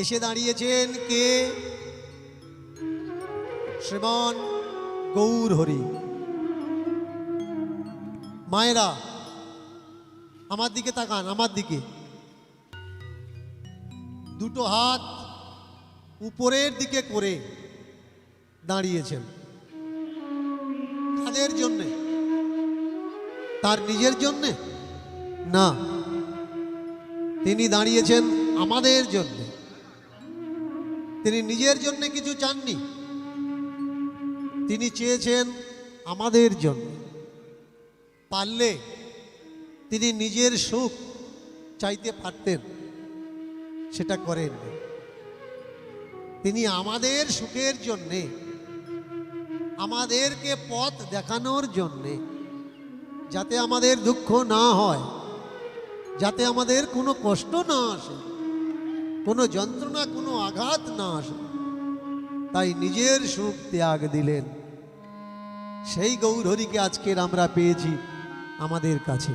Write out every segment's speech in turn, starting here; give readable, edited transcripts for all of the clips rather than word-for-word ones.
এসে দাঁড়িয়েছেন কে? শ্রীমান গৌর হরি। মায়েরা আমার দিকে তাকান, আমার দিকে। দুটো হাত উপরের দিকে করে দাঁড়িয়েছেন। কাদের জন্যে? তার নিজের জন্যে না, তিনি দাঁড়িয়েছেন আমাদের জন্যে। তিনি নিজের জন্য কিছু চাননি, তিনি চেয়েছেন আমাদের জন্য। পারলে তিনি নিজের সুখ চাইতে পারতেন, সেটা করেননি। তিনি আমাদের সুখের জন্যে, আমাদেরকে পথ দেখানোর জন্যে, যাতে আমাদের দুঃখ না হয়, যাতে আমাদের কোনো কষ্ট না আসে, কোনো যন্ত্রণা, কোনো আঘাত না আসে, তাই নিজের সুখ ত্যাগ দিলেন। সেই গৌরহরিকে আজকের আমরা পেয়েছি আমাদের কাছে।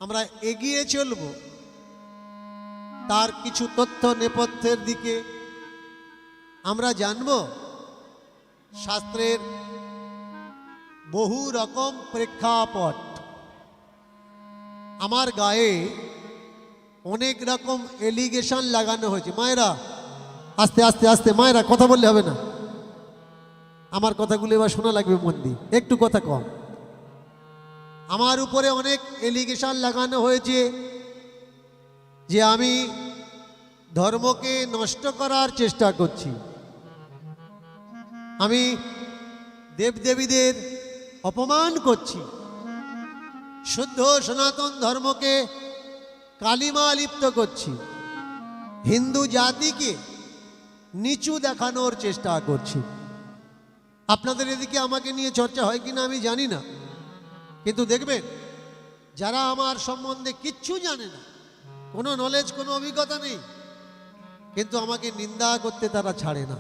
আমরা এগিয়ে চলব, তার কিছু তথ্য নেপথ্যের দিকে আমরা জানব। শাস্ত্রের বহু রকম প্রেক্ষাপট, আমার গায়ে অনেক রকম এলিগেশন লাগানো হয়েছে। মায়েরা আস্তে আস্তে আস্তে, মায়েরা কথা বললে হবে না, আমার কথাগুলো এবার শোনা লাগবে মন দিয়ে, একটু কথা কম। আমার উপরে অনেক এলিগেশন লাগানো হয়েছে যে আমি ধর্মকে নষ্ট করার চেষ্টা করছি, আমি দেবদেবীদের অপমান করছি, শুদ্ধ সনাতন ধর্মকে কালিমা লিপ্ত করছি, হিন্দু জাতিকে নিচু দেখানোর চেষ্টা করছি। আপনাদের এদিকে আমাকে নিয়ে চর্চা হয় কিনা আমি জানি না, কিন্তু দেখবেন যারা আমার সম্বন্ধে কিচ্ছু জানে না, কোনো নলেজ, কোনো অভিজ্ঞতা নেই, কিন্তু আমাকে নিন্দা করতে তারা ছাড়ে না।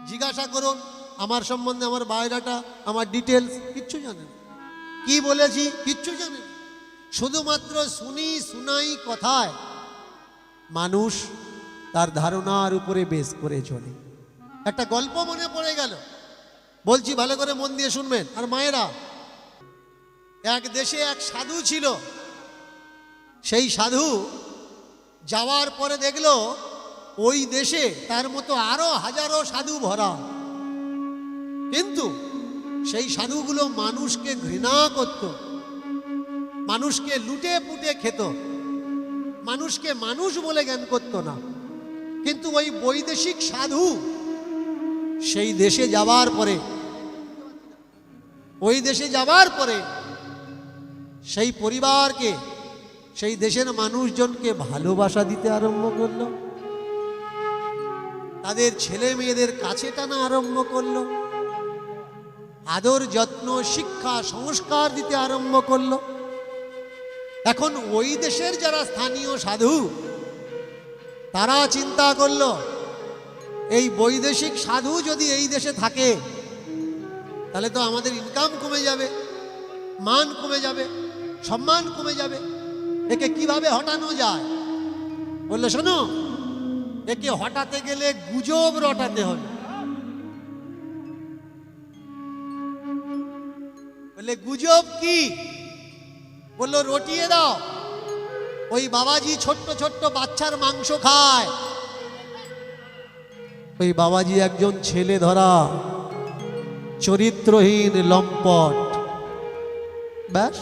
জিজ্ঞাসা করুন আমার সম্বন্ধে, আমার বায়োডাটা, আমার ডিটেলস কিচ্ছু জানে না, কি বলেছি কিচ্ছু জানে না। শুধুমাত্র শুনি শুনাই কথায় মানুষ তার ধারণার উপরে বেস করে চলে। একটা গল্প মনে পড়ে গেল, বলছি ভালো করে মন দিয়ে শুনবেন। আর মায়েরা, এক দেশে এক সাধু ছিল। সেই সাধু যাওয়ার পরে দেখলো ওই দেশে তার মতো আরো হাজারো সাধু ভরা, কিন্তু সেই সাধুগুলো মানুষকে ঘৃণা করত, মানুষকে লুটে পুটে খেত, মানুষকে মানুষ বলে জ্ঞান করত না। কিন্তু ওই বৈদেশিক সাধু সেই দেশে যাওয়ার পরে, ওই দেশে যাওয়ার পরে সেই পরিবারকে, সেই দেশের মানুষজনকে ভালোবাসা দিতে আরম্ভ করলো, তাদের ছেলে মেয়েদের কাছে টানা আরম্ভ করলো, আদর যত্ন শিক্ষা সংস্কার দিতে আরম্ভ করলো। এখন ওই দেশের যারা স্থানীয় সাধু, তারা চিন্তা করলো এই বৈদেশিক সাধু যদি এই দেশে থাকে তাহলে তো আমাদের ইনকাম কমে যাবে, মান কমে যাবে, সম্মান কমে যাবে, একে কিভাবে হটানো যায়? বললো শোনো, একে হটাতে গেলে গুজব রটাতে হবে। বললে গুজব কি? বললো রটিয়ে দাও। ওই বাবাজি ছোট্ট ছোট্ট বাচ্চার মাংস খায়। ওই বাবাজি একজন ছেলে ধরা চরিত্রহীন লম্পট। ব্যাস,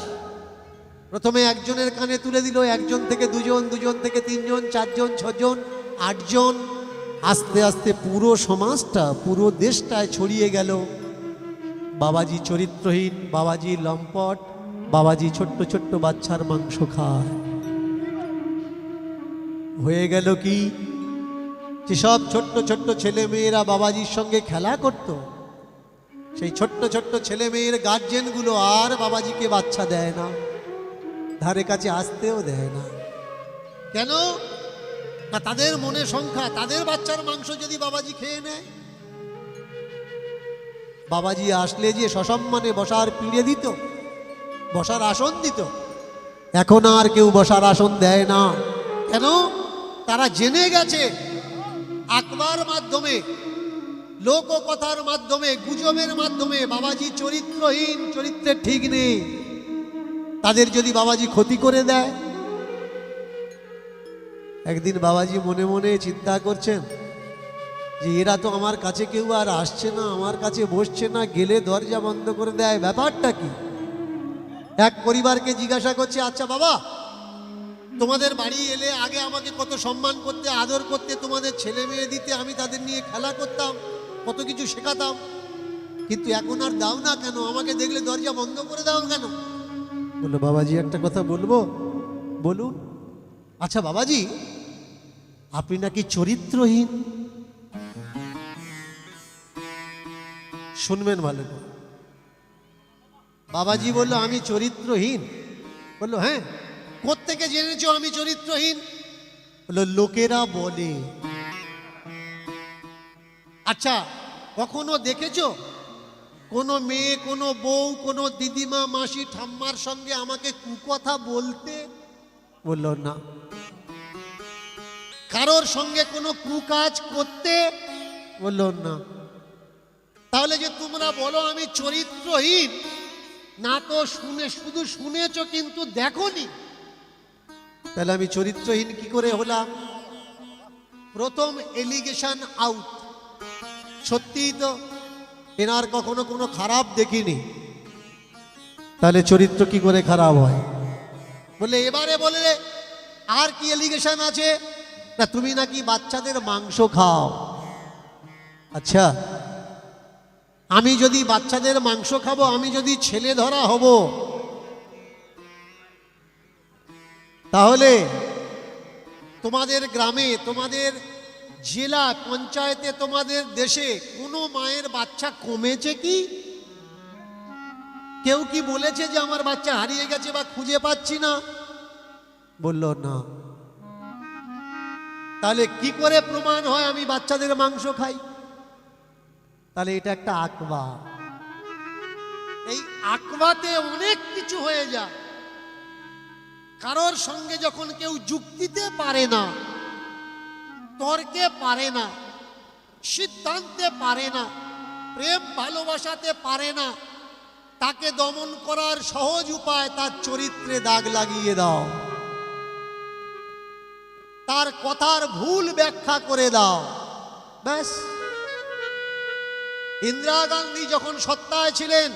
প্রথমে একজনের কানে তুলে দিল, একজন থেকে দুজন, দুজন থেকে তিনজন, চারজন, ছজন, আটজন, আস্তে আস্তে পুরো সমাজটা, পুরো দেশটায় ছড়িয়ে গেল বাবাজি চরিত্রহীন, বাবাজি লম্পট, বাবাজি ছোট্ট ছোট্ট বাচ্চার মাংস খায়। হয়ে গেল কি, যেসব ছোট্ট ছোট্ট ছেলে মেয়েরা বাবাজির সঙ্গে খেলা করত, সেই ছোট্ট ছোট্ট ছেলে মেয়ের গার্জেনগুলো আর বাবাজিকে বাচ্চা দেয় না, ধারে কাছে আসতেও দেয় না। কেন না, তাদের মনে সংখ্যা, তাদের বাচ্চার মাংস যদি বাবাজি খেয়ে নেয়। বাবাজি আসলে যে সসম্মানে বসার পিঁড়ে দিত, বসার আসন দিত, এখন আর কেউ বসার আসন দেয় না। কেন? তারা জেনে গেছে আঁকবার মাধ্যমে, লোককথার মাধ্যমে, গুজবের মাধ্যমে বাবাজি চরিত্রহীন, চরিত্রের ঠিক নেই। তাদের যদি বাবাজি ক্ষতি করে দেয়। একদিন বাবাজি মনে মনে চিন্তা করছেন যে এরা তো আমার কাছে কেউ আর আসছে না, আমার কাছে বসছে না, গেলে দরজা বন্ধ করে দেয়, ব্যাপারটা কি? এক পরিবারকে জিজ্ঞাসা করছে, আচ্ছা বাবা, তোমাদের বাড়ি এলে আগে আমাকে কত সম্মান করতে, আদর করতে, তোমাদের ছেলে মেয়ে দিতে, আমি তাদের নিয়ে খেলা করতাম, কত কিছু শেখাতাম, কিন্তু এখন আর দাও না কেন? আমাকে দেখলে দরজা বন্ধ করে দাও কেন? বললো, বাবাজি একটা কথা বলবো। বলুন। আচ্ছা বাবাজি, আপনি নাকি চরিত্রহীন। শুনবেন ভালো করে। বাবাজি বলল, আমি চরিত্রহীন? বললো, হ্যাঁ। কোত্থেকে জেনেছো আমি চরিত্রহীন? বললো, লোকেরা বলে। আচ্ছা, কখনো দেখেছো কোনো মেয়ে, কোনো বউ, কোনো দিদিমা, মাসি, ঠাম্মার সঙ্গে আমাকে কুকথা বলতে? বললো, না। কারোর সঙ্গে কোনো কুকাজ করতে? বললো, না। তাহলে যে তোমরা বলো আমি চরিত্রহীন, না তো শুধু শুনেছো কিন্তু দেখোনি, তাহলে আমি চরিত্রহীন কি করে হলাম? প্রথম এলিগেশন আউট। সত্যিই তো এনার কখনো কোনো খারাপ দেখিনি, তাহলে চরিত্র কি করে খারাপ হয়? বলে, এবারে বলে আর কি এলিগেশন আছে? না, তুমি নাকি বাচ্চাদের মাংস খাও। আচ্ছা, আমি যদি বাচ্চাদের মাংস খাবো, আমি যদি ছেলে ধরা হব, তাহলে তোমাদের গ্রামে, তোমাদের জেলা পঞ্চায়েতে, তোমাদের দেশে কোনো মায়ের বাচ্চা কমেছে কি? কেউ কি বলেছে যে আমার বাচ্চা হারিয়ে গেছে বা খুঁজে পাচ্ছি না? বলল, না। তাহলে কি করে প্রমাণ হয় আমি বাচ্চাদের মাংস খাই? তাহলে এটা একটা আকবা। এই আকবাতে অনেক কিছু হয়ে যায়। কারোর সঙ্গে যখন কেউ যুক্তিতে পারে না, তর্কে পারে না, সিদ্ধান্তে পারে না, প্রেম ভালোবাসাতে পারে না, তাকে দমন করার সহজ উপায় তার চরিত্রে দাগ লাগিয়ে দাও, তার কথার ভুল ব্যাখ্যা করে দাও, ব্যাস। ইন্দিরা গান্ধী যখন সত্তায় ছিলেন,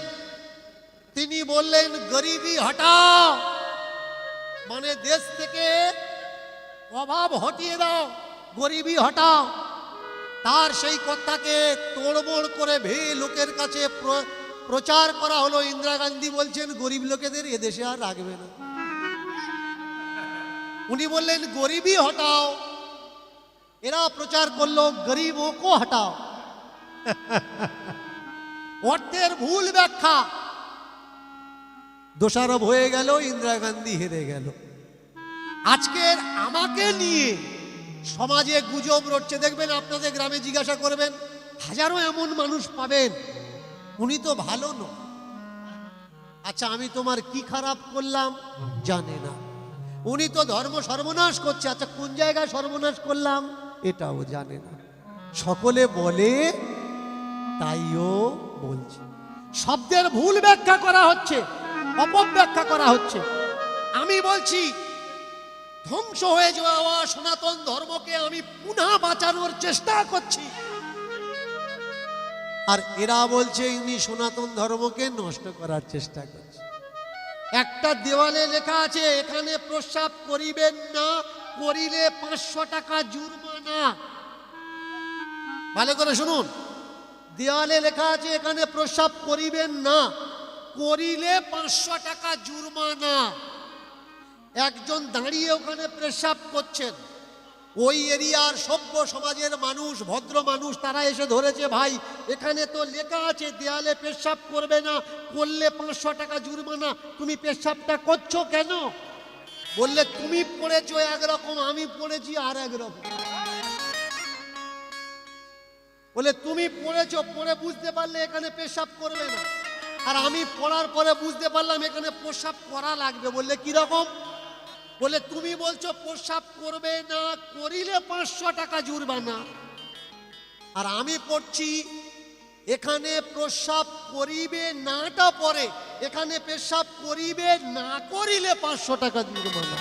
তিনি বললেন গরিবি হটাও, মানে দেশ থেকে অভাব হটিয়ে দাও, গরিবি হটাও। তার সেই কথাকে তোড়মোড় করে লোকের কাছে প্রচার করা হলো। ইন্দিরা গান্ধী বলছেন গরিব লোকেদের এদেশে আর রাখবে না। উনি বললেন গরিবি হটাও, এরা প্রচার করলো গরিবও কো হটাও। অর্থের ভুল ব্যাখ্যা, দোষারোপ হয়ে গেল, ইন্দিরা গান্ধী হেরে গেল। আজকের আমাকে নিয়ে সমাজে গুজব রটছে, দেখবেন আপনাদের গ্রামে জিজ্ঞাসা করবেন, হাজারো এমন মানুষ পাবেন, উনি তো ভালো নয়। আচ্ছা, আমি তোমার কি খারাপ করলাম? জানে না। উনি তো ধর্ম সর্বনাশ করছে। আচ্ছা, কোন জায়গায় সর্বনাশ করলাম? এটাও জানে না। সকলে বলে, তাইও বলছে। শব্দের ভুল ব্যাখ্যা করা হচ্ছে, অপব্যাখ্যা করা হচ্ছে। আমি বলছি, ধ্বংস হয়ে যাওয়া সনাতন ধর্মকে আমি পুনঃ বাঁচানোর চেষ্টা করছি, আর এরা বলছে ইনি সনাতন ধর্মকে নষ্ট করার চেষ্টা করছে। একটা দেওয়ালে লেখা আছে, এখানে প্রস্রাব করিবেন না, করিলে 500 টাকা জুরমানা। ভালো করে শুনুন, দেওয়ালে লেখা আছে এখানে প্রস্রাব করিবেন না, করিলে 500 টাকা জুরমানা। একজন দাঁড়িয়ে ওখানে প্রস্রাব করছেন, ওই এরিয়ার সভ্য সমাজের মানুষ, ভদ্র মানুষ, তারা এসে ধরেছে, ভাই এখানে তো লেখা আছে দেয়ালে পেশাব করবে না, করলে 500 টাকা জুরমানা, তুমি পেশাবটা করছো কেন? বললে, তুমি পড়েছো একরকম, আমি পড়েছি আর একরকম। বলে, তুমি পড়েছো, পড়ে বুঝতে পারলে এখানে পেশাব করবে না, আর আমি পড়ার পরে বুঝতে পারলাম এখানে প্রস্রাব করা লাগবে। বললে, কিরকম? বলে তুমি বলছো প্রস্রাব করবে না, করিলে 500 টাকা জুরমানা। আর আমি পড়ছি এখানে প্রস্রাব করিবে নাটা পরে, এখানে পেশাব করিবে না করিলে 500 টাকা জুরমানা।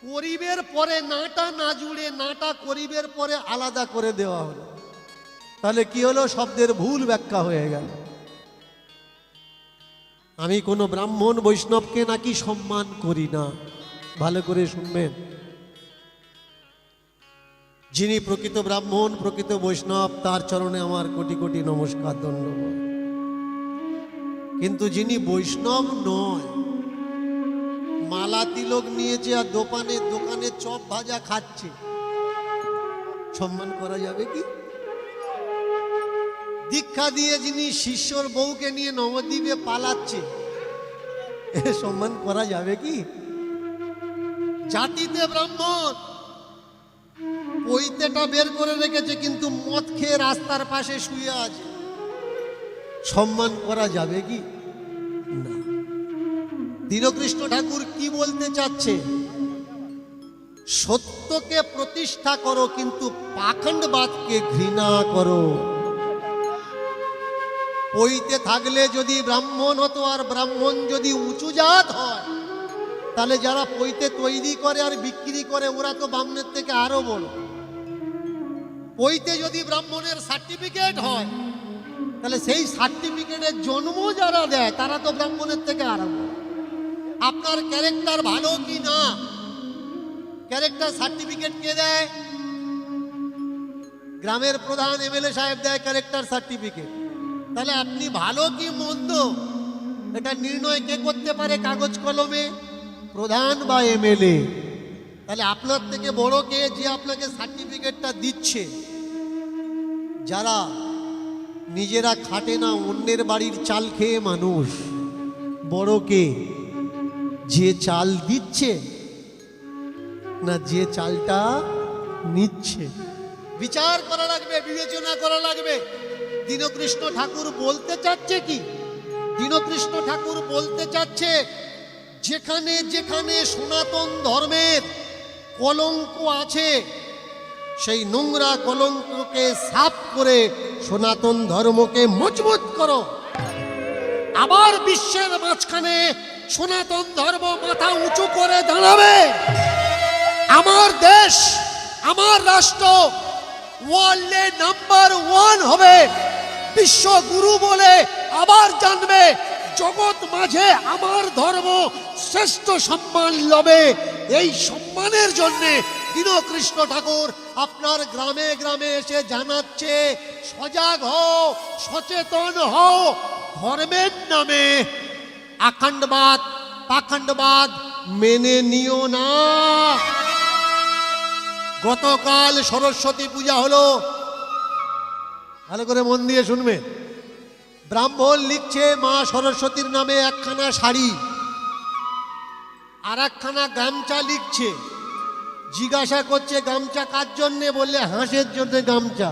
করিবের পরে নাটা না জুড়ে নাটা করিবের পরে আলাদা করে দেওয়া হলো। তাহলে কি হলো? শব্দের ভুল ব্যাখ্যা হয়ে গেল। আমি কোনো ব্রাহ্মণ বৈষ্ণবকে নাকি সম্মান করি না, ভালো করে শুনবেন। যিনি প্রকৃত ব্রাহ্মণ, প্রকৃত বৈষ্ণব, তার চরণে আমার কোটি কোটি নমস্কার, ধন্যবাদ। কিন্তু যিনি বৈষ্ণব নয়, মালা তিলক নিয়েছে আর দোকানে দোকানে চপ ভাজা খাচ্ছে, সম্মান করা যাবে কি? দীক্ষা দিয়ে যিনি শিষ্যর বউকে নিয়ে নবদ্বীপে পালাচ্ছে, সম্মান করা যাবে কি? জাতিতে ব্রাহ্মণ, পৈতেটা বের করে রেখেছে কিন্তু মদ খেয়ে রাস্তার পাশে শুয়ে আছে, সম্মান করা যাবে কি? না। দীনকৃষ্ণ ঠাকুর কি বলতে চাচ্ছে? সত্যকে প্রতিষ্ঠা করো কিন্তু পাখণ্ডবাদকে ঘৃণা করো। পৈতে থাকলে যদি ব্রাহ্মণ হতো, আর ব্রাহ্মণ যদি উঁচু জাত হয়, তাহলে যারা পৈতে তৈরি করে আর বিক্রি করে ওরা তো ব্রাহ্মণের থেকে আরো বড়। পৈতে যদি ব্রাহ্মণের সার্টিফিকেট হয়, তাহলে সেই সার্টিফিকেটের জন্ম যারা দেয় তারা তো ব্রাহ্মণের থেকে আরো বড়। আপনার ক্যারেক্টার ভালো কি না, ক্যারেক্টার সার্টিফিকেট কে দেয়? গ্রামের প্রধান এমএলএ সাহেব দেয় ক্যারেক্টার সার্টিফিকেট। তাহলে আপনি ভালো কি মন্দ এটা নির্ণয় কে করতে পারে কাগজ কলমে? প্রধান বা এমএলএ। তাহলে আপনার থেকে বড় কে যে আপনাকে সার্টিফিকেটটা দিচ্ছে? যারা নিজেরা খাটে না, অন্যের বাড়ির চাল খেয়ে মানুষ। বড় কে? যে চাল দিচ্ছে না যে চালটা নিচ্ছে? বিচার করা লাগবে, বিবেচনা করা লাগবে। দীনকৃষ্ণ ঠাকুর বলতে চাচ্ছে কি? দীনকৃষ্ণ ঠাকুর বলতে চাচ্ছে যেখানে যেখানে সনাতন ধর্মের কলঙ্ক আছে, সেই নোংরা কলঙ্ককে সাফ করে সনাতন ধর্মকে মজবুত করো। আবার বিশ্বের মাঝখানে সনাতন ধর্ম মাথা উঁচু করে দাঁড়াবে। আমার দেশ, আমার রাষ্ট্র ওয়ার্ল্ডে নাম্বার 1 হবে, বিশ্বগুরু বলে আবার জানবে। জগৎ মাঝে আমার ধর্ম শ্রেষ্ঠ সম্মান লবে। এই সম্মানের জন্য দীনকৃষ্ণ ঠাকুর আপনার গ্রামে গ্রামে এসে জানাচ্ছে, সজাগ হও, সচেতন হও। ধর্মের নামে আখণ্ডবাদ পাখণ্ডবাদ মেনে নিও না। গতকাল সরস্বতী পূজা হলো, ভালো করে মন দিয়ে শুনবে। ব্রাহ্মণ লিখছে মা সরস্বতীর নামে একখানা শাড়ি আর একখানা গামছা লিখছে। জিজ্ঞাসা করছে গামছা কার জন্যে? বললে হাঁসের জন্য গামছা,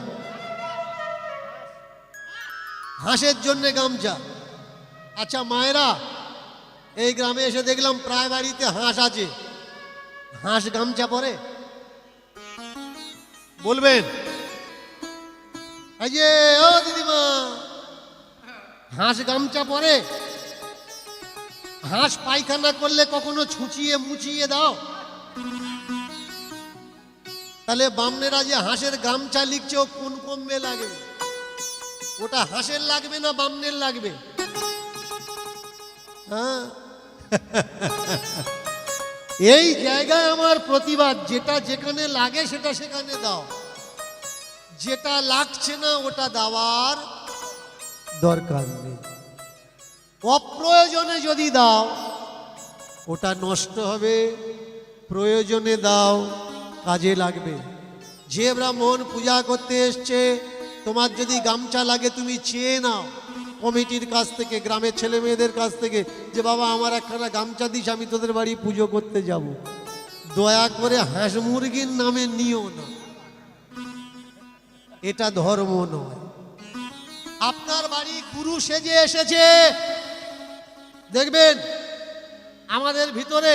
হাঁসের জন্য গামছা। আচ্ছা মায়েরা, এই গ্রামে এসে দেখলাম প্রায় বাড়িতে হাঁস আছে, হাঁস গামছা পরে? বলবেন? এই যে ও দিদিমা, হাঁস গামছা পরে? হাঁস পায়খানা করলে কখনো ছুঁচিয়ে মুচিয়ে দাও? তাহলে বামনেরা যে হাঁসের গামছা লিখছে ও কোন কমবে লাগবে? ওটা হাঁসের লাগবে না বামনের লাগবে? হ্যাঁ, এই জায়গায় আমার প্রতিবাদ। যেটা যেখানে লাগে সেটা সেখানে দাও, যেটা লাগছে না ওটা দেওয়ার দরকার নেই। অপ্রয়োজনে যদি দাও ওটা নষ্ট হবে, প্রয়োজনে দাও কাজে লাগবে। যে ব্রাহ্মণ পূজা করতে এসছে, তোমার যদি গামছা লাগে তুমি চেয়ে নাও কমিটির কাছ থেকে, গ্রামের ছেলে মেয়েদের কাছ থেকে, যে বাবা আমার একখানা গামছা দিস, আমি তোদের বাড়ি পুজো করতে যাব। দয়া করে হাঁস মুরগির নামে নিও না, এটা ধর্ম নয়। আপনার বাড়ি গুরু সেজে এসেছে, দেখবেন আমাদের ভিতরে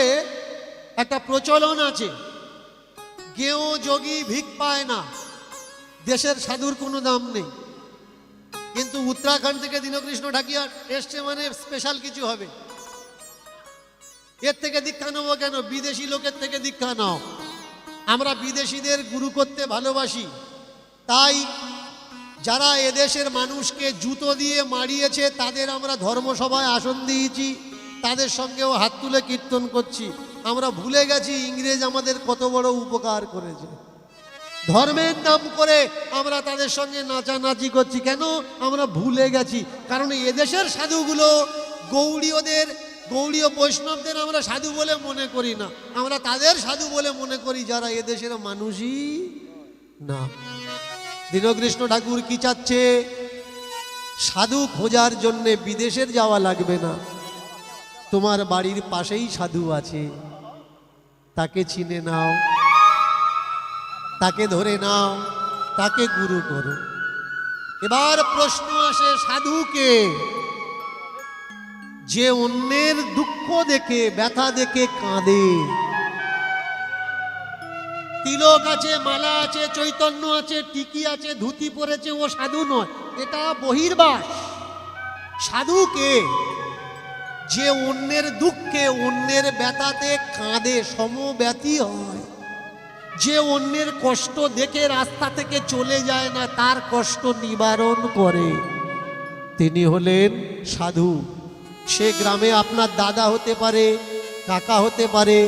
একটা প্রচলন আছে, গেঁয়ো যোগী ভিক পায় না, দেশের সাধুর কোনো দাম নেই। কিন্তু উত্তরাখণ্ড থেকে দীনকৃষ্ণ ঢাকিয়া এসছে মানে স্পেশাল কিছু হবে। এর থেকে দীক্ষা নেবো কেন? বিদেশি লোকের থেকে দীক্ষা নাও। আমরা বিদেশিদের গুরু করতে ভালোবাসি, তাই যারা এদেশের মানুষকে জুতো দিয়ে মারিয়েছে তাদের আমরা ধর্মসভায় আসন দিয়েছি, তাদের সঙ্গেও হাত তুলে কীর্তন করছি। আমরা ভুলে গেছি ইংরেজ আমাদের কত বড় উপকার করেছে। ধর্মের নাম করে আমরা তাদের সঙ্গে নাচানাচি করছি কেন? আমরা ভুলে গেছি। কারণ এদেশের সাধুগুলো গৌড়ীয় বৈষ্ণবদের আমরা সাধু বলে মনে করি না, আমরা তাদের সাধু বলে মনে করি যারা এদেশের মানুষই না। দীনকৃষ্ণ ঠাকুর কি চাচ্ছে? সাধু খোঁজার জন্যে বিদেশের যাওয়া লাগবে না, তোমার বাড়ির পাশেই সাধু আছে, তাকে চিনে নাও, তাকে ধরে নাও, তাকে গুরু করো। এবার প্রশ্ন আসে, সাধুকে? যে অন্যের দুঃখ দেখে, ব্যথা দেখে কাঁদে। তিলক আছে, মালা আছে, চৈতন্য আছে, টিকি আছে, ধুতি পরেছে, ও সাধু নয়, এটা বহির্বাস। সাধুকে? যে অন্যের দুঃখে, অন্যের ব্যথাতে কাঁদে, সমব্যথী হয়। যে অন্যের কষ্ট দেখে রাস্তা থেকে চলে যায় না, তার কষ্ট নিবারণ করে, তিনি হলেন সাধু। সে গ্রামে আপনার দাদা হতে পারে, কাকা হতে পারে,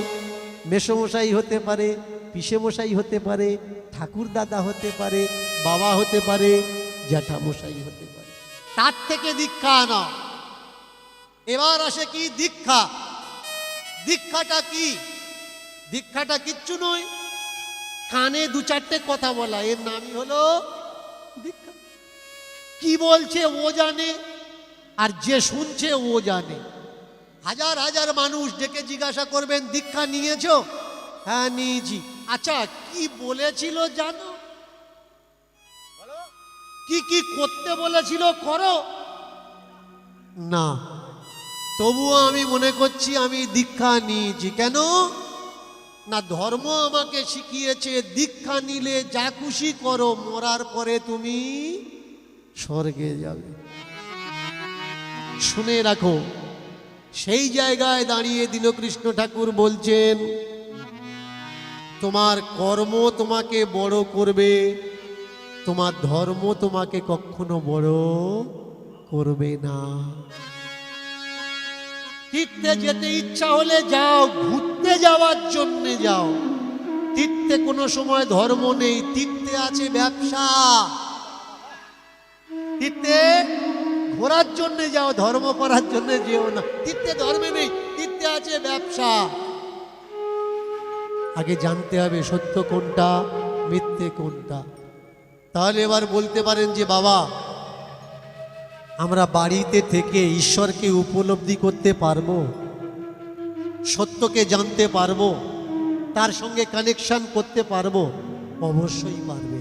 মেসমশাই হতে পারে, পিসেমশাই হতে পারে, ঠাকুর দাদা হতে পারে, বাবা হতে পারে, জ্যাঠামশাই হতে পারে। তার থেকে দীক্ষা আনা। এবার আসে কি? দীক্ষা। দীক্ষাটা কি? দীক্ষাটা কিচ্ছু নয়, কানে দু চারটে কথা বলা, এর নামই হলো দীক্ষা। কি বলছে ও জানে, আর যে শুনছে ও জানে। হাজার হাজার মানুষ ডেকে জিজ্ঞাসা করবেন, দীক্ষা নিয়েছো? হ্যাঁ নিয়েছি। আচ্ছা কি বলেছিল জানো? কি কি করতে বলেছিল করো? না। তবুও আমি মনে করছি আমি দীক্ষা নিয়েছি। কেন? না, ধর্ম আমাকে শিখিয়েছে দীক্ষা নিলে যা খুশি করো, মরার পরে তুমি স্বর্গে যাবে। শুনে রাখো, সেই জায়গায় দাঁড়িয়ে দীনকৃষ্ণ ঠাকুর বলছেন, তোমার কর্ম তোমাকে বড় করবে, তোমার ধর্ম তোমাকে কখনো বড় করবে না। তীর্থে যেতে ইচ্ছা হলে যাও, ঘুরতে যাওয়ার জন্যে যাও। তীর্থে কোনো সময় ধর্ম নেই, তীর্থে আছে ব্যবসা। তীর্থে ঘোরার জন্য যাও, ধর্ম করার জন্য যেও না। তীর্থে ধর্মে নেই, তীর্থে আছে ব্যবসা। আগে জানতে হবে সত্য কোনটা, মিথ্যে কোনটা। তাহলে এবার বলতে পারেন যে বাবা, আমরা বাড়িতে থেকে ঈশ্বরকে উপলব্ধি করতে পারবো, সত্যকে জানতে পারবো, তার সঙ্গে কানেকশন করতে পারবো? অবশ্যই পারবে।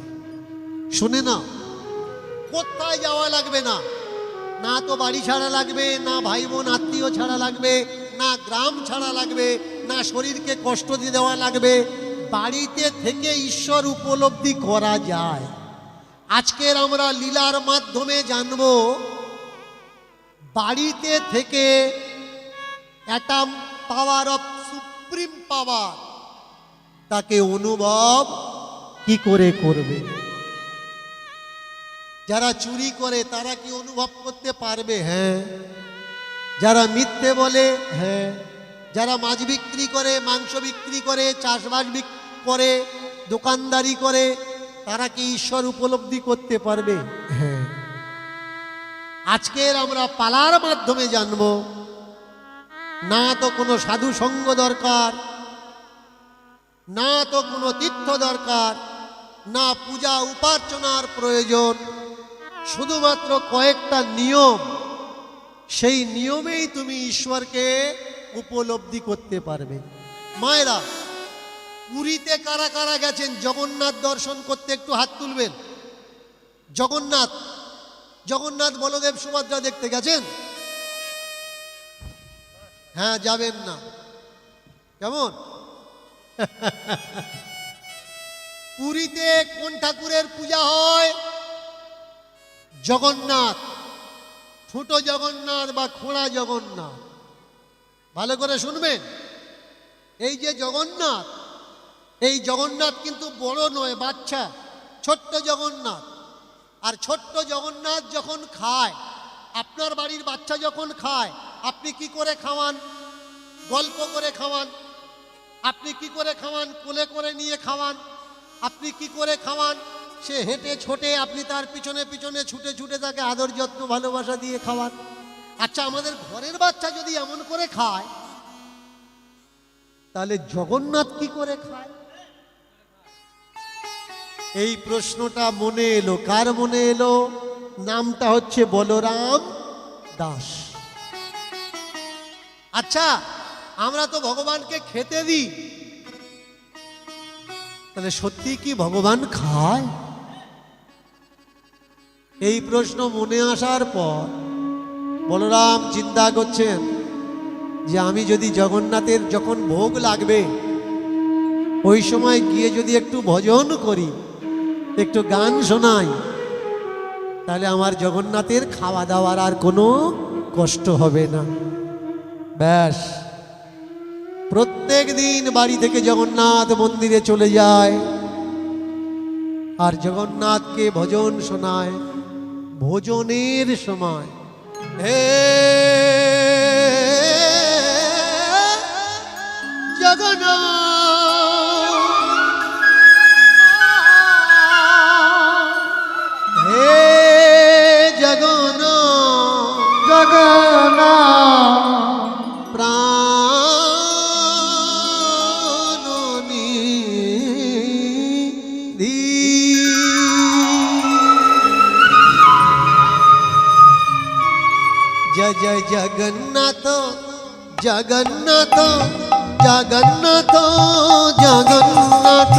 শুনে না, কোথায় যাওয়া লাগবে না। না তো বাড়ি ছাড়া লাগবে, না ভাই বোন আত্মীয় ছাড়া লাগবে, না গ্রাম ছাড়া লাগবে, না শরীরকে কষ্ট দিয়ে দেওয়া লাগবে। বাড়িতে থেকে ঈশ্বর উপলব্ধি করা যায়। আজকের আমরা লীলার মাধ্যমে জানবো, বাড়িতে থেকে অ্যাটম পাওয়ার অফ সুপ্রিম পাওয়ার, তাকে অনুভব কি করে করবে? যারা চুরি করে তারা কি অনুভব করতে পারবে? হ্যাঁ। যারা মিথ্যে বলে? হ্যাঁ। যারা মাছ বিক্রি করে, মাংস বিক্রি করে, চাষবাস করে, দোকানদারি করে, তারা কি ঈশ্বর উপলব্ধি করতে পারবে? হ্যাঁ। আজকের আমরা পালার মাধ্যমে জানব, না তো কোনো সাধু সঙ্গ দরকার, না তো কোনো তীর্থ দরকার, না পূজা উপার্চনার প্রয়োজন, শুধুমাত্র কয়েকটা নিয়ম। সেই নিয়মেই তুমি ঈশ্বরকে উপলব্ধি করতে পারবে। মায়েরা, পুরীতে কারা কারা গেছেন জগন্নাথ দর্শন করতে? একটু হাত তুলবেন। জগন্নাথ বলদেব সুভদ্রা দেখতে গেছেন? হ্যাঁ, যাবেন না। কেমন? পুরীতে কোন ঠাকুরের পূজা হয়? জগন্নাথ। ছোটো জগন্নাথ বা খোঁড়া জগন্নাথ। ভালো করে শুনবেন, এই যে জগন্নাথ, এই জগন্নাথ কিন্তু বড় নয়, বাচ্চা, ছোট্ট জগন্নাথ। আর ছোট্ট জগন্নাথ যখন খায়, আপনার বাড়ির বাচ্চা যখন খায়, আপনি কি করে খাওয়ান? গল্প করে খাওয়ান। আপনি কি করে খাওয়ান? কোলে করে নিয়ে খাওয়ান। আপনি কি করে খাওয়ান? সে হেঁটে ছোটে, আপনি তার পিছনে পিছনে ছুটে ছুটে তাকে আদর যত্ন ভালোবাসা দিয়ে খাওয়ান। আচ্ছা, আমাদের ঘরের বাচ্চা যদি এমন করে খায়, তাহলে জগন্নাথ কি করে খায়? এই প্রশ্নটা মনে এলো। কার মনে এলো? নামটা হচ্ছে বলরাম দাস। আচ্ছা, আমরা তো ভগবানকে খেতে দিই, তাহলে সত্যি কি ভগবান খায়? এই প্রশ্ন মনে আসার পর বলরাম চিন্তা করছেন যে আমি যদি জগন্নাথের যখন ভোগ লাগবে, ওই সময় গিয়ে যদি একটু ভজন করি, একটু গান শোনাই, তাহলে আমার জগন্নাথের খাওয়া দাওয়ার আর কোনো কষ্ট হবে না। ব্যাস, প্রত্যেক দিন বাড়ি থেকে জগন্নাথ মন্দিরে চলে যায় আর জগন্নাথকে ভজন শোনায় ভোজনের সময়। হে জগন্নাথ, হে জগন্নাথ, জগন্নাথ প্রাণনিধি। জয় জয় জগন্নাথ, জগন্নাথ, জগন্নাথ, জগন্নাথ,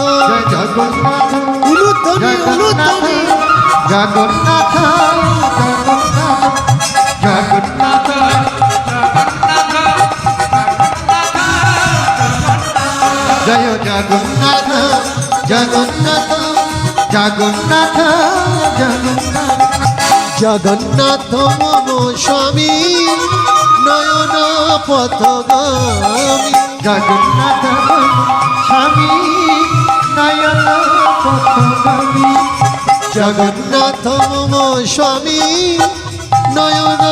জগন্নাথ, উলুধ্বনি উলুধ্বনি। জগন্নাথ, জগন্নাথ, জয় জগন্নাথ, জগন্নাথ, জগন্নাথ, জগন্নাথ, জগন্নাথ মম স্বামী নয়ন পথগামী। জগন্নাথ স্বামী নয়ন পথগামী। জগন্নাথ মম স্বামী নয়ন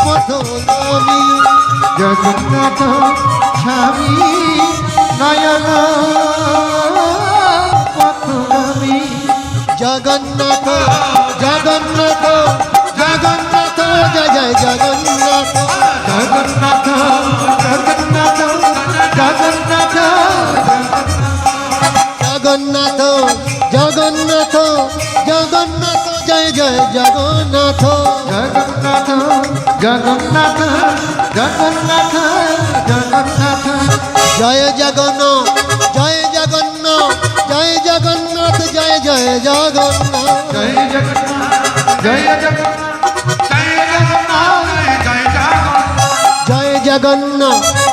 পথগামী। জগন্নাথ স্বামী নয়ন পথগামী। জগন্নাথ, জগন্নাথ, জগন্নাথ, জয় জয় জগন্নাথ। জগন্নাথ, জগন্নাথ, জগন্নাথ, জগন্নাথ, জগন্নাথ, জগন্নাথ, জয় জয় জগন্নাথ। জগন্নাথ, জগন্নাথ, জগন্নাথ, জগন্নাথ, জয় জগন্নাথ, জয় জগন্নাথ, জয় জগন্নাথ, জয় জয় জগন্নাথ। জয় জগন্নাথ, জয় জগন্নাথ,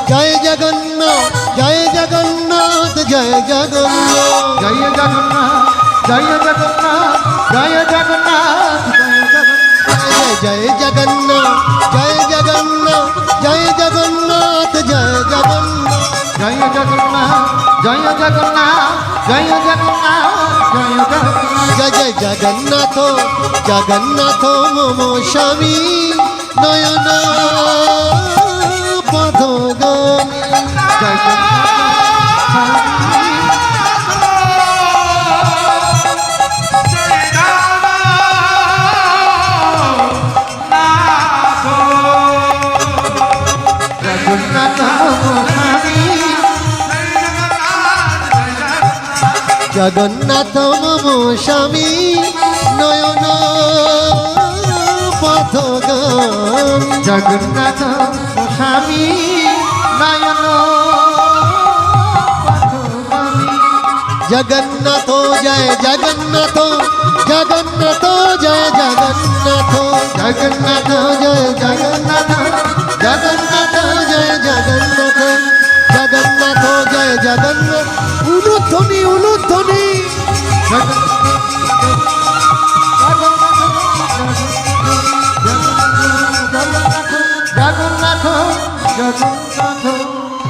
জয় জগন্নাথ, জয় জগন্নাথ, জয় জগন্নাথ, জয় জগন্নাথ, জয় জগন্নাথ, জয় জগন্নাথ। জয় জগন্নাথ, জয় জগন্নাথ, জয় জগন্নাথ, জয় জগন্নাথ, জয় জগন্নাথ, জয় জগন্নাথ, জয় জগন্নাথ। জয় জগন্নাথ, জয় জগন্নাথ, জয় জগন্নাথ, জয় জগন্নাথ। জয় জয় জগন্নাথ, জগন্নাথ মম স্বামী নয়ন পথগামী। জয় জগন্নাথ মম স্বামী নয়ন পথগামী। জগন্নাথ স্বামী নয়ন পথগামী। জগন্নাথ, জয় জগন্নাথ, জগন্নাথ, জয় জগন্নাথ, জগন্নাথ, জয় জগন্নাথ, জগন্নাথ জয় জগন্নাথ, জগন্নাথ জয় জগন্নাথ, উলুধ্বনি উলুধ্বনি। জগন্নাথ জগন্নাথ